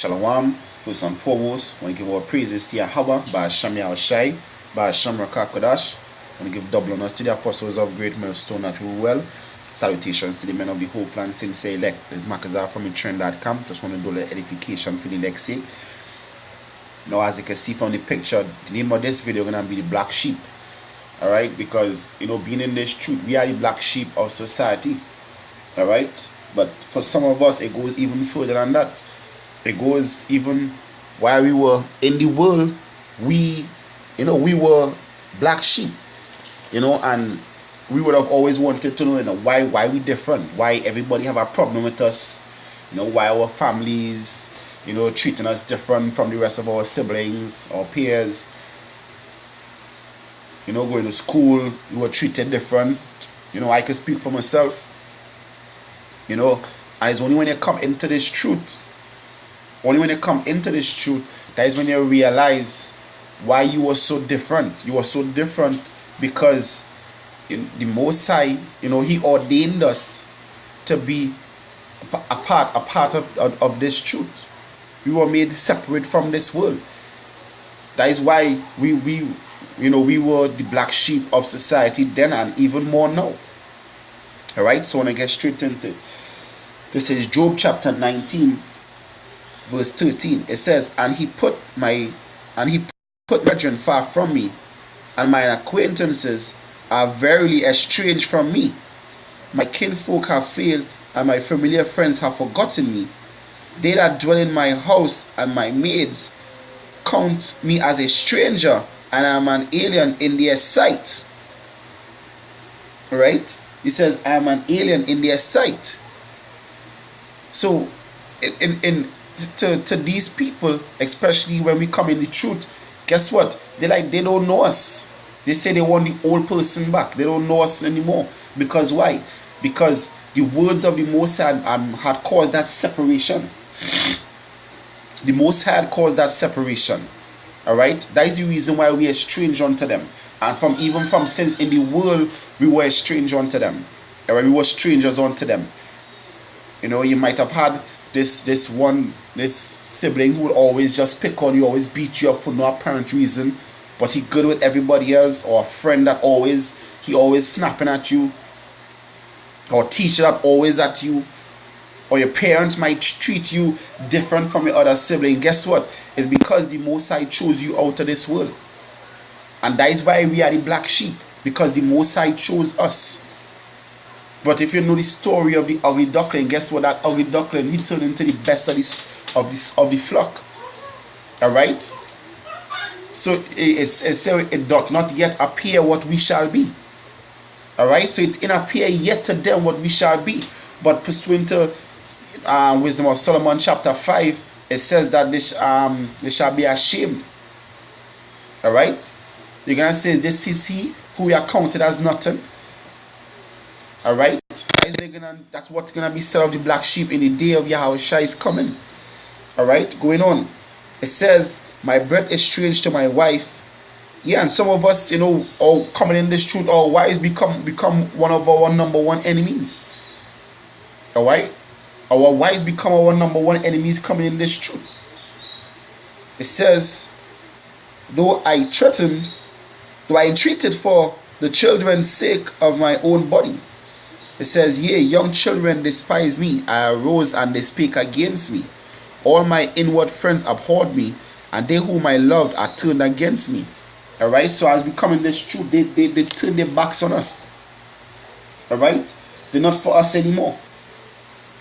Shalom. First and foremost, I want to give our praises to Yahweh, Ba'Shem Yahushai, Ba'Shem Rakakodash. I want to give double honors to the apostles of Great Millstone that rule well. Salutations to the men of the whole plan since elect. This is Makazar from Trend.com. Just want to do the edification for the elect's sake. Now, as you can see from the picture, the name of this video is going to be the black sheep. Alright, because being in this truth, we are the black sheep of society. Alright, but for some of us, it goes even further than that. It goes even while we were in the world, we were black sheep, and we would have always wanted to know, why we different, why everybody have a problem with us, why our families, treating us different from the rest of our siblings or peers. Going to school, we were treated different. I can speak for myself. And it's only when you come into this truth, that is when you realize why you were so different. You were so different because the Most High, He ordained us to be a part of this truth. We were made separate from this world. That is why we were the black sheep of society then, and even more now. Alright, so I want to get straight into it. This is Job chapter 19, verse 13. It says, And he put brethren far from me, and mine acquaintances are verily estranged from me. My kinfolk have failed, and my familiar friends have forgotten me. They that dwell in my house and my maids count me as a stranger, and I am an alien in their sight. Right? He says, I am an alien in their sight. So, to these people, especially when we come in the truth, guess what? They don't know us. They say they want the old person back. They don't know us anymore. Because why? Because the words of the Most High had caused that separation. The Most High had caused that separation. Alright? That is the reason why we are estranged unto them. And even from since in the world, we were estranged unto them. Alright? We were strangers unto them. You might have had this sibling who would always just pick on you, always beat you up for no apparent reason, but he good with everybody else, or a friend that always snapping at you, or teacher that always at you, or your parents might treat you different from your other sibling. Guess what? It's because the Most High chose you out of this world. And that is why we are the black sheep, because the Most High chose us. But if you know the story of the ugly duckling, guess what? That ugly duckling, he turned into the best of the flock. Alright? So it doth not yet appear what we shall be. Alright? So it didn't appear yet to them what we shall be. But pursuant to Wisdom of Solomon chapter 5, it says that they shall be ashamed. Alright? They're going to say, this is he who we are counted as nothing. Alright? That's what's going to be said of the black sheep in the day of Yahushua is coming. Alright? Going on. It says, my breath is strange to my wife. Yeah, and some of us, all coming in this truth, our wives become one of our number one enemies. Alright? Our wives become our number one enemies coming in this truth. It says, though I entreated for the children's sake of my own body. It says, yea, young children despise me. I arose and they spake against me. All my inward friends abhorred me, and they whom I loved are turned against me. Alright, so as we come in this truth, they turn their backs on us. Alright, they're not for us anymore.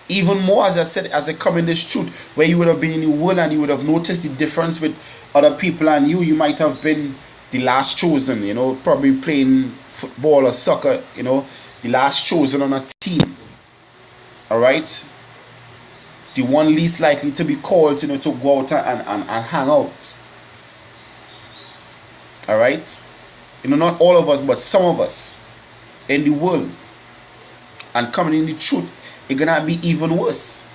Even more, as I said, as I come in this truth, where you would have been in the world and you would have noticed the difference with other people and you might have been the last chosen, probably playing football or soccer, the last chosen on a team. Alright? The one least likely to be called, to go out and hang out. Alright? Not all of us, but some of us in the world. And coming in the truth, it's gonna be even worse.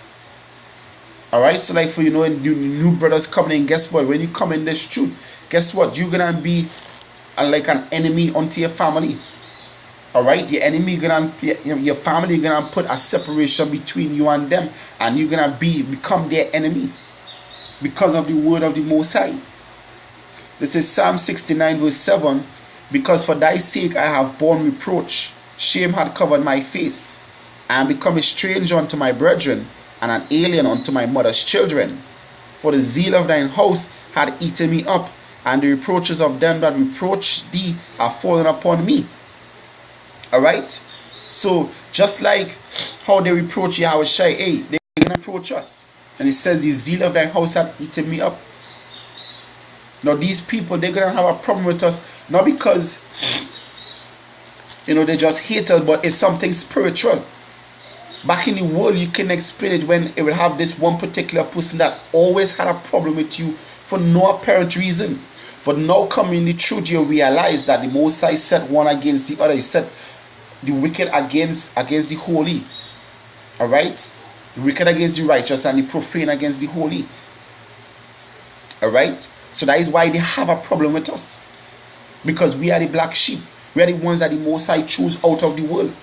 Alright? So like for new brothers coming in, guess what? When you come in this truth, guess what? You're gonna be like an enemy unto your family. Alright, your family gonna put a separation between you and them, and you're gonna become their enemy. because of the word of the Most High. This is Psalm 69 verse 7. Because for thy sake I have borne reproach, shame had covered my face. I am become a stranger unto my brethren, and an alien unto my mother's children. For the zeal of thine house had eaten me up, and the reproaches of them that reproach thee are fallen upon me. Alright? So, just like how they reproach Yahweh Shai, hey, they can approach us. And it says, the zeal of thine house had eaten me up. Now, these people, they're going to have a problem with us, not because, they just hate us, but it's something spiritual. Back in the world, you can explain it when it will have this one particular person that always had a problem with you for no apparent reason. But now coming in the truth, you realize that the Most High set one against the other. He set the wicked against the holy. Alright? The wicked against the righteous and the profane against the holy. Alright? So that is why they have a problem with us. Because we are the black sheep. We are the ones that the Most High chose out of the world.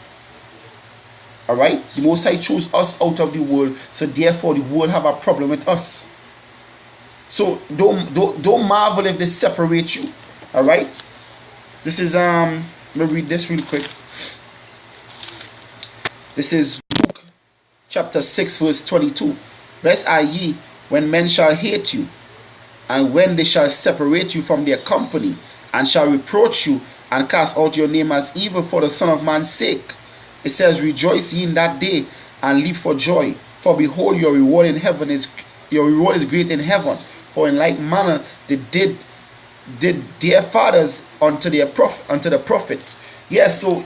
Alright? The Most High chose us out of the world. So therefore the world have a problem with us. So don't marvel if they separate you. Alright? This is let me read this real quick. This is Luke chapter 6 verse 22. Blessed are ye when men shall hate you, and when they shall separate you from their company, and shall reproach you, and cast out your name as evil for the Son of Man's sake. It says, rejoice ye in that day, and leap for joy. For behold, your reward is great in heaven. For in like manner they did their fathers unto the prophets. Yes, so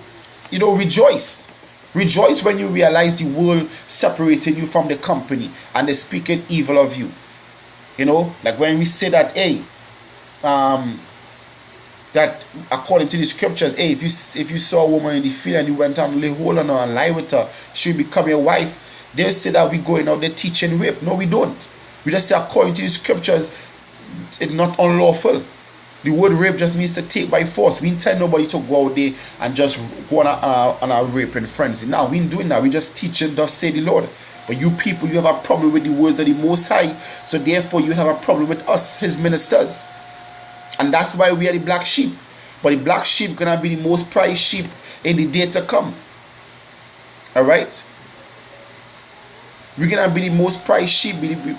rejoice. Rejoice when you realize the world separating you from the company and they speaking evil of you. Like when we say that, hey, that according to the scriptures, hey, if you saw a woman in the field and you went and lay hold on her and lie with her, she will become your wife. They say that we going out there teaching rape. No, we don't. We just say according to the scriptures, it's not unlawful. The word rape just means to take by force. We ain't tell nobody to go out there and just go on a raping frenzy. Now, we ain't doing that. We just teaching, thus say the Lord. But you people, you have a problem with the words of the Most High. So therefore, you have a problem with us, his ministers. And that's why we are the black sheep. But the black sheep gonna be the most prized sheep in the day to come. Alright? We're gonna be the most prized sheep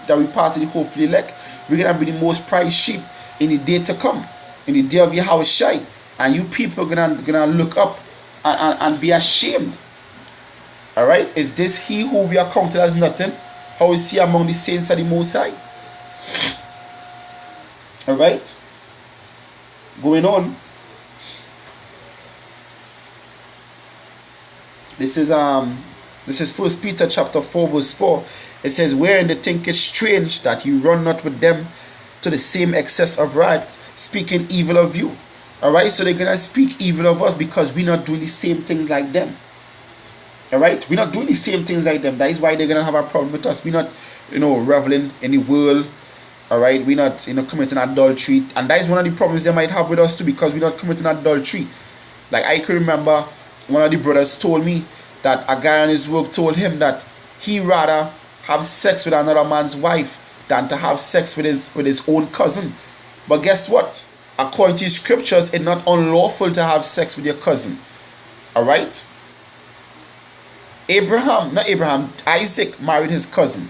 that we part of the hopefully elect. We're gonna be the most prized sheep in the day to come. In the day of Yahweh Shai. And you people are gonna look up and be ashamed. Alright? Is this he who we are counted as nothing? How is he among the saints of the Most High? Alright? Going on. This is 1 Peter chapter 4 verse 4. It says, wherein they think it strange that you run not with them to the same excess of wrath, speaking evil of you. Alright, so they're gonna speak evil of us because we're not doing the same things like them. Alright, we're not doing the same things like them. That is why they're gonna have a problem with us. We're not, reveling in the world. Alright, we're not, committing adultery. And that is one of the problems they might have with us too, because we're not committing adultery. Like I can remember one of the brothers told me that a guy on his work told him that he rather have sex with another man's wife than to have sex with his own cousin. But guess what? According to scriptures, it's not unlawful to have sex with your cousin. Alright? Isaac married his cousin.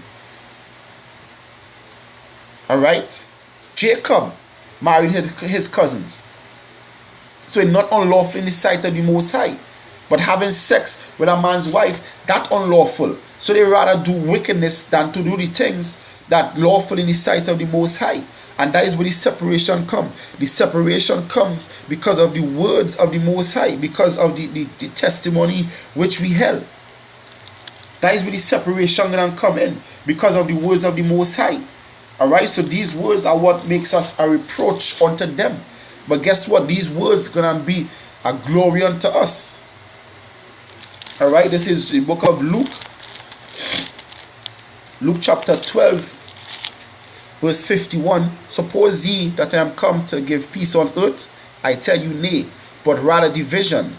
Alright? Jacob married his cousins. So it's not unlawful in the sight of the Most High. But having sex with a man's wife, that unlawful. So they rather do wickedness than to do the things that lawful in the sight of the Most High. And that is where the separation comes. The separation comes because of the words of the Most High, because of the testimony which we held. That is where the separation gonna come in, because of the words of the Most High. Alright, so these words are what makes us a reproach unto them. But guess what? These words gonna be a glory unto us. Alright, this is the book of Luke. Luke chapter 12, verse 51. Suppose ye that I am come to give peace on earth? I tell you nay, but rather division.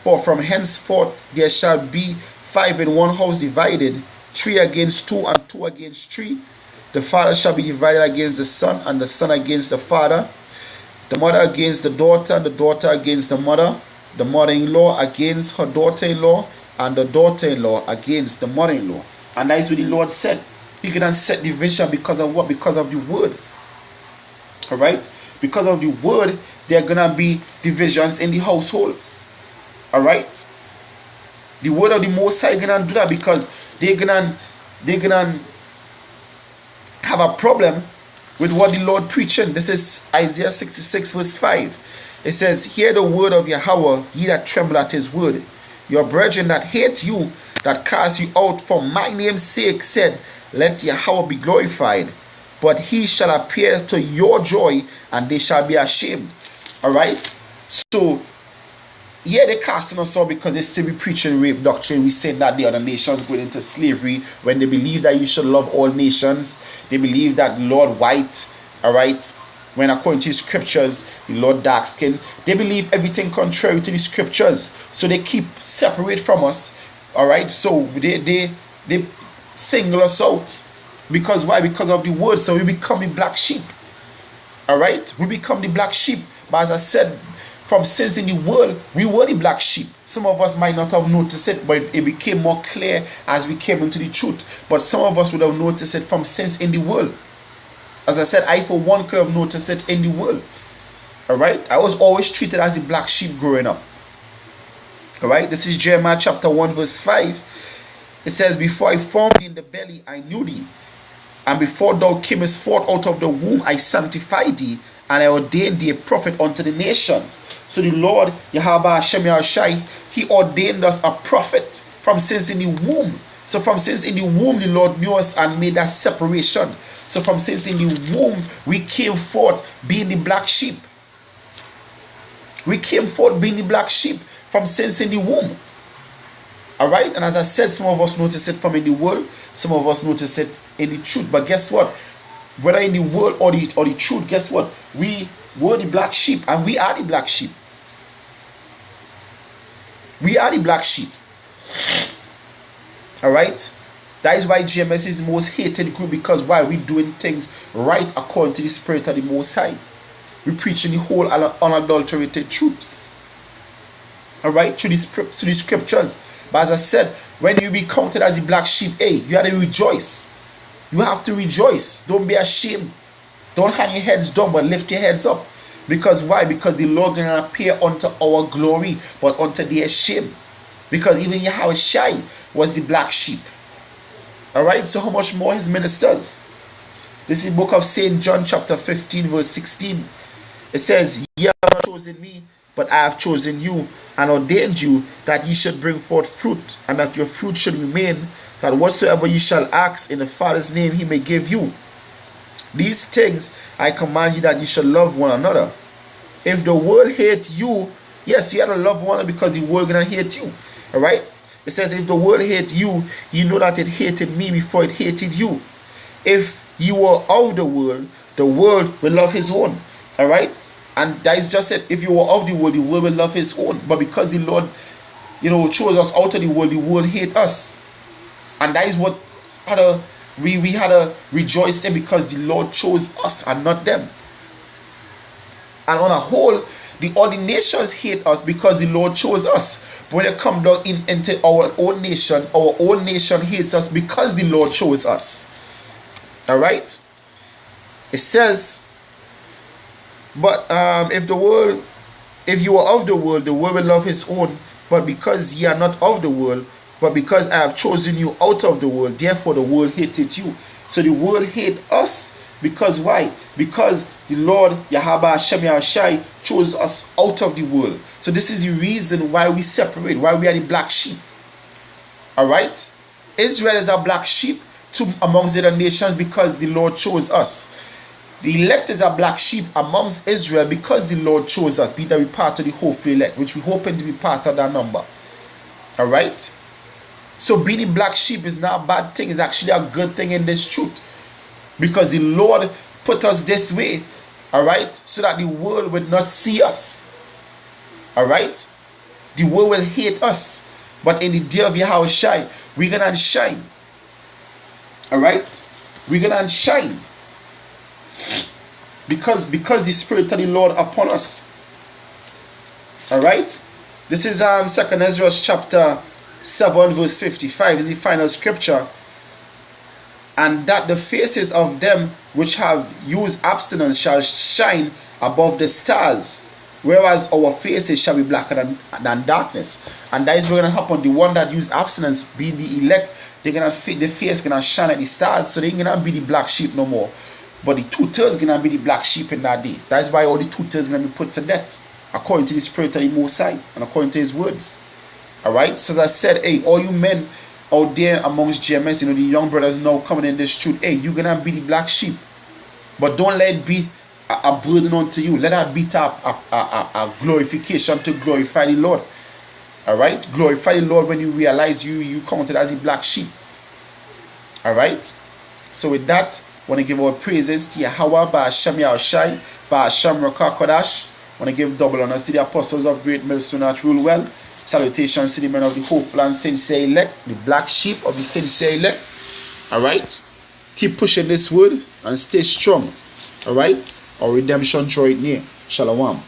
For from henceforth there shall be 5 in one house divided, 3 against 2, and 2 against 3. The father shall be divided against the son, and the son against the father, the mother against the daughter, and the daughter against the mother-in-law against her daughter-in-law, and the daughter-in-law against the mother-in-law. And that is what the Lord said. He can set division because of what? Because of the word. Alright? Because of the word, there are gonna be divisions in the household. Alright? The word of the Most High gonna do that because they're gonna have a problem with what the Lord preaching. This is Isaiah 66 verse 5. It says, hear the word of Yahweh, ye that tremble at his word. Your brethren that hate you, that cast you out for my name's sake, said, let Yahweh be glorified. But he shall appear to your joy, and they shall be ashamed. Alright? So, yeah, they're casting us out because they still be preaching rape doctrine. We said that the other nations going into slavery when they believe that you should love all nations. They believe that Lord white, alright, when according to the scriptures, the Lord dark skin. They believe everything contrary to the scriptures. So they keep separate from us. Alright, so they single us out. Because why? Because of the word. So we become the black sheep. Alright? We become the black sheep. But as I said, from sins in the world, we were the black sheep. Some of us might not have noticed it, but it became more clear as we came into the truth. But some of us would have noticed it from sins in the world. As I said, I for one could have noticed it in the world. Alright? I was always treated as the black sheep growing up. Alright? This is Jeremiah chapter 1 verse 5. It says, before I formed thee in the belly, I knew thee. And before thou camest forth out of the womb, I sanctified thee, and I ordained thee a prophet unto the nations. So the Lord, Yahweh Hashem Yahushai, he ordained us a prophet from since in the womb. So from since in the womb, the Lord knew us and made that separation. So from since in the womb, we came forth being the black sheep. We came forth being the black sheep from since in the womb. Alright? And as I said, some of us notice it from in the world, some of us notice it in the truth. But guess what? Whether in the world or the truth, guess what? We were the black sheep, and we are the black sheep. We are the black sheep. Alright? That is why GMS is the most hated group, because why? We doing things right according to the spirit of the Most High. We preaching the whole unadulterated truth. Alright? Through the scriptures. But as I said, when you be counted as the black sheep, hey, you have to rejoice. You have to rejoice. Don't be ashamed. Don't hang your heads down, but lift your heads up. Because why? Because the Lord gonna appear unto our glory, but unto their shame. Because even Yahweh Shai was the black sheep. Alright, so how much more his ministers? This is the book of St. John chapter 15 verse 16. It says, ye have not chosen me, but I have chosen you, and ordained you that ye should bring forth fruit, and that your fruit should remain, that whatsoever ye shall ask in the Father's name, he may give you. These things I command you, that ye shall love one another. If the world hates you, yes, you have to love one another, because the world gonna hate you. Alright? It says, if the world hate you, you know that it hated me before it hated you. If you were of the world will love his own. Alright? And that is just it. If you were of the world will love his own. But because the Lord, chose us out of the world hate us. And that is what we had to rejoice in, because the Lord chose us and not them. And on a whole, the other nations hate us because the Lord chose us. But when it comes down into our own nation hates us because the Lord chose us. Alright? It says, but if you are of the world will love his own. But because ye are not of the world, but because I have chosen you out of the world, therefore the world hated you. So the world hate us. Because why? Because the Lord Yahweh Hashem Yahushai chose us out of the world. So this is the reason why we separate, why we are the black sheep. Alright? Israel is a black sheep amongst the other nations because the Lord chose us. The elect is a black sheep amongst Israel because the Lord chose us. Be that we part of the hopeful elect, which we hoping to be part of that number. Alright? So being a black sheep is not a bad thing. It's actually a good thing in this truth. Because the Lord put us this way, alright, so that the world will not see us. Alright? The world will hate us. But in the day of Yahweh Shai, we're gonna shine. Alright? We're gonna shine. Because the Spirit of the Lord upon us. Alright? This is 2nd Ezra chapter 7 verse 55. This is the final scripture. And that the faces of them which have used abstinence shall shine above the stars, whereas our faces shall be blacker than darkness. And that is what's going to happen. The one that use abstinence, be the elect, they're gonna the face gonna shine like the stars, so they ain't gonna be the black sheep no more. But the two-thirds gonna be the black sheep in that day. That's why all the two-thirds gonna be put to death, according to the Spirit of the Most High and according to His words. Alright, so as I said, hey, all you men out there amongst GMS, the young brothers now coming in this truth, hey, you're gonna be the black sheep. But don't let it be a burden unto you. Let that be a glorification to glorify the Lord. Alright? Glorify the Lord when you realize you counted as a black sheep. Alright? So with that, I want to give our praises to Yahweh, Ba'ashem Yahushai, Ba'ashem Rakakodash. I want to give double honors to the apostles of Great Millstone that rule well. Salutations to the men of the hopeful and sincere elect, the black sheep of the sincere elect. Alright? Keep pushing this word and stay strong. Alright? Our redemption draw it near. Shalom.